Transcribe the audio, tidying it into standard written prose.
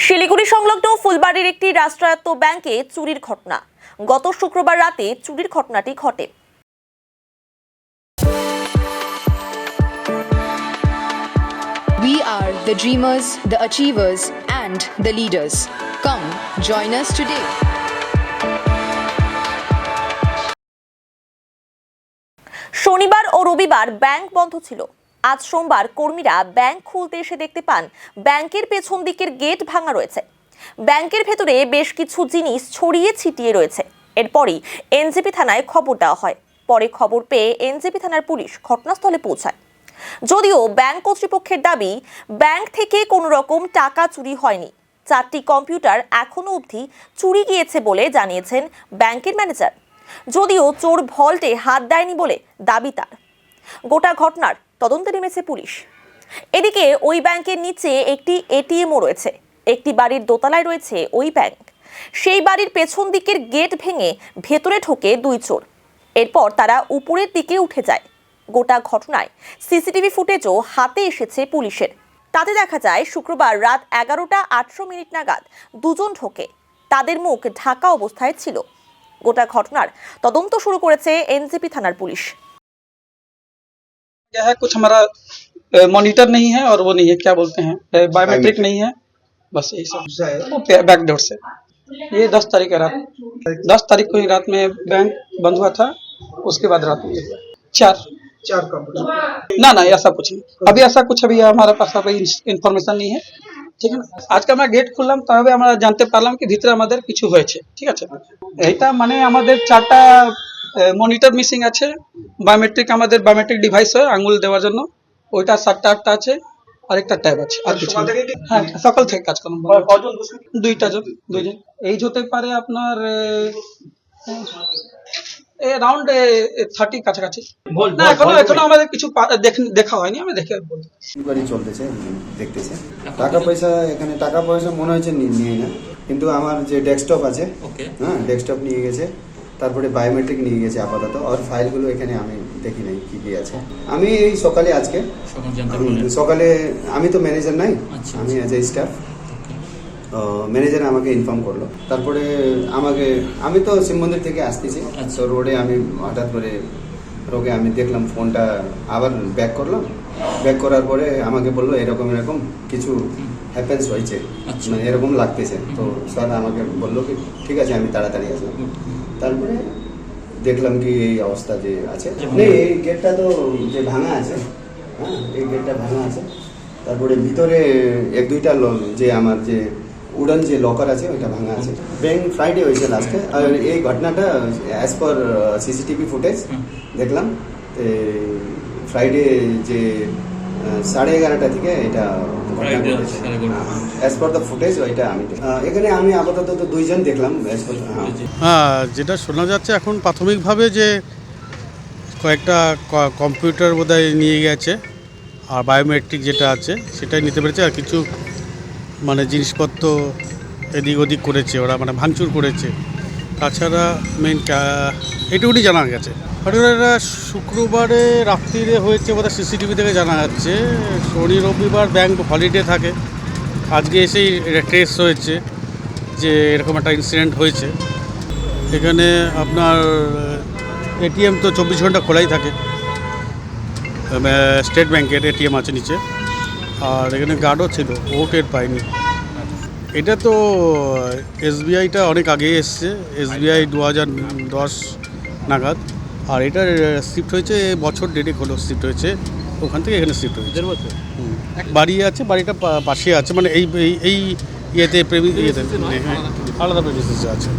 শিলিগুড়ি সংলগ্ন ফুলবাড়ির একটি রাষ্ট্রায়ত্ত ব্যাংকে চুরির ঘটনা। গত শুক্রবার রাতে চুরির ঘটনাটি ঘটে। We are the dreamers, the achievers, and the leaders. Come, join us today. শনিবার ও রবিবার ব্যাংক বন্ধ ছিল। আজ সোমবার কর্মীরা ব্যাংক খুলতে এসে দেখতে পান ব্যাংকের পেছন দিকের গেট ভাঙা রয়েছে। ব্যাংকের ভেতরে বেশ কিছু জিনিস ছড়িয়ে ছিটিয়ে রয়েছে। এরপরই এনজেপি থানায় খবর দেওয়া হয়। পরে খবর পেয়ে এনজেপি থানার পুলিশ ঘটনাস্থলে পৌঁছায়। যদিও ব্যাংক কর্তৃপক্ষের দাবি, ব্যাংক থেকে কোনো রকম টাকা চুরি হয়নি। 4টি কম্পিউটার এখনো অবধি চুরি গিয়েছে বলে জানিয়েছেন ব্যাংকের ম্যানেজার। যদিও চোর ভল্টে হাত দেয়নি বলে দাবি তার। গোটা ঘটনার তদন্তে নেমেছে পুলিশ। এদিকে ওই ব্যাংকের নিচে একটি এটিএমও রয়েছে। একটি বাড়ির দোতলায় রয়েছে ওই ব্যাংক। সেই বাড়ির পেছন দিকের গেট ভেঙে ভেতরে ঢোকে 2 চোর। এরপর তারা উপরের দিকে উঠে যায়। গোটা ঘটনায় সিসিটিভি ফুটেজও হাতে এসেছে পুলিশের। তাতে দেখা যায় শুক্রবার রাত 11:08 নাগাদ 2 জন ঢোকে। তাদের মুখ ঢাকা অবস্থায় ছিল। গোটা ঘটনার তদন্ত শুরু করেছে এনজেপি থানার পুলিশ। क्या है, कुछ हमारा मॉनिटर नहीं है और वो नहीं है, क्या बोलते हैं, बायोमेट्रिक नहीं है, बस यही सब वो बैक डोर से। ये 10 तारीख है रात, 10 तारीख को ही रात में बैंक बंद हुआ था। उसके बाद रात में चार कंप्यूटर ना ऐसा कुछ नहीं। अभी ऐसा कुछ अभी हमारे पास अभी ইনফরমেশন नहीं है, ঠিক আছে। আজকে আমরা গেট খুললাম, তবে আমরা জানতে পারলাম কি ভিতরে আমাদের কিছু হয়েছে, ঠিক আছে। এইটা মানে আমাদের 4টা মনিটর মিসিং আছে। বায়োমেট্রিক আমাদের বায়োমেট্রিক ডিভাইস হয় আঙুল দেওয়ার জন্য, ওইটা 7টা 8টা আছে। আর একটা ট্যাব আছে। আর কিছু হ্যাঁ, সকাল থেকে কাজ করেন। দুইজন এই হতে পারে আপনার অ্যারাউন্ড 30 কাছাকাছি। না এখনো আমাদের কিছু দেখা হয়নি, আমরা দেখে বলতে ইনকোয়ারি চলতেছে, দেখতেছে। টাকা পয়সা মনে হচ্ছে নিয়ে না, কিন্তু আমার যে ডেস্কটপ আছে, হ্যাঁ ডেস্কটপ নিয়ে গেছে, তারপরে বায়োমেট্রিক নিয়ে গেছে আপাতত। আর ফাইলগুলো এখানে আমি দেখি নাই কি কি আছে। আমি এই সকালে আমি তো ম্যানেজার নাই, আমি অ্যাজ এ স্টাফ। ম্যানেজার আমাকে ইনফর্ম করলো। তারপরে আমি তো শিব মন্দির থেকে আসতেছি, তো রোডে আমি হঠাৎ করে আমি দেখলাম ফোনটা, আবার ব্যাক করলাম। ব্যাক করার পরে আমাকে বললো এরকম কিছু হ্যাপেন্স হয়েছে, মানে এরকম লাগতেছে। তো স্যার আমাকে বললো কি ঠিক আছে, আমি তাড়াতাড়ি আসলাম। তারপরে দেখলাম কি এই অবস্থা যে আছে। এই গেটটা তো যে ভাঙা আছে, হ্যাঁ এই গেটটা ভাঙা আছে। তারপরে ভিতরে 1-2টা যে আমার যে উডান যে লকার আছে ওইটা ভাঙা আছে। ব্যাংক ফ্রাইডে হয়েছে লাস্টে। আর এই ঘটনাটা অ্যাজ পার সিসিটিভি ফুটেজ দেখলাম ফ্রাইডে যে 11:30 থেকে এটা অ্যাজ পার দ্য ফুটেজ ওইটা আমি আপাতত 2 জন দেখলাম। হ্যাঁ, যেটা শোনা যাচ্ছে এখন প্রাথমিকভাবে যে কয়েকটা কম্পিউটার বোধহয় নিয়ে গেছে, আর বায়োমেট্রিক যেটা আছে সেটাই নিতে পেরেছে। আর কিছু মানে জিনিসপত্র এদিক ওদিক করেছে ওরা, মানে ভাঙচুর করেছে। তাছাড়া এটুকুনি জানা গেছে। ঘটনাটা শুক্রবারে রাত্রিরে হয়েছে বোধহয়, সিসিটিভি থেকে জানা যাচ্ছে। শনি রবিবার ব্যাংক হলিডে থাকে। আজকে এসেই ট্রেস হয়েছে যে এরকম একটা ইনসিডেন্ট হয়েছে। এখানে আপনার এটিএম তো 24 ঘন্টা খোলাই থাকে। স্টেট ব্যাংকের এটিএম আছে নিচে, আর এখানে গার্ডও ছিল, ও টের পায়নি। এটা তো এসবিআইটা অনেক আগেই এসছে, এসবিআই 2010 নাগাদ। আর এটা শিফট হয়েছে বছর 1.5 হলো শিফট হয়েছে, ওখান থেকে এখানে শিফট হয়েছে। বাড়ি আছে, বাড়িটা পাশে আছে, মানে এই ইয়েতে আলাদা প্রেমিসিসে আছে।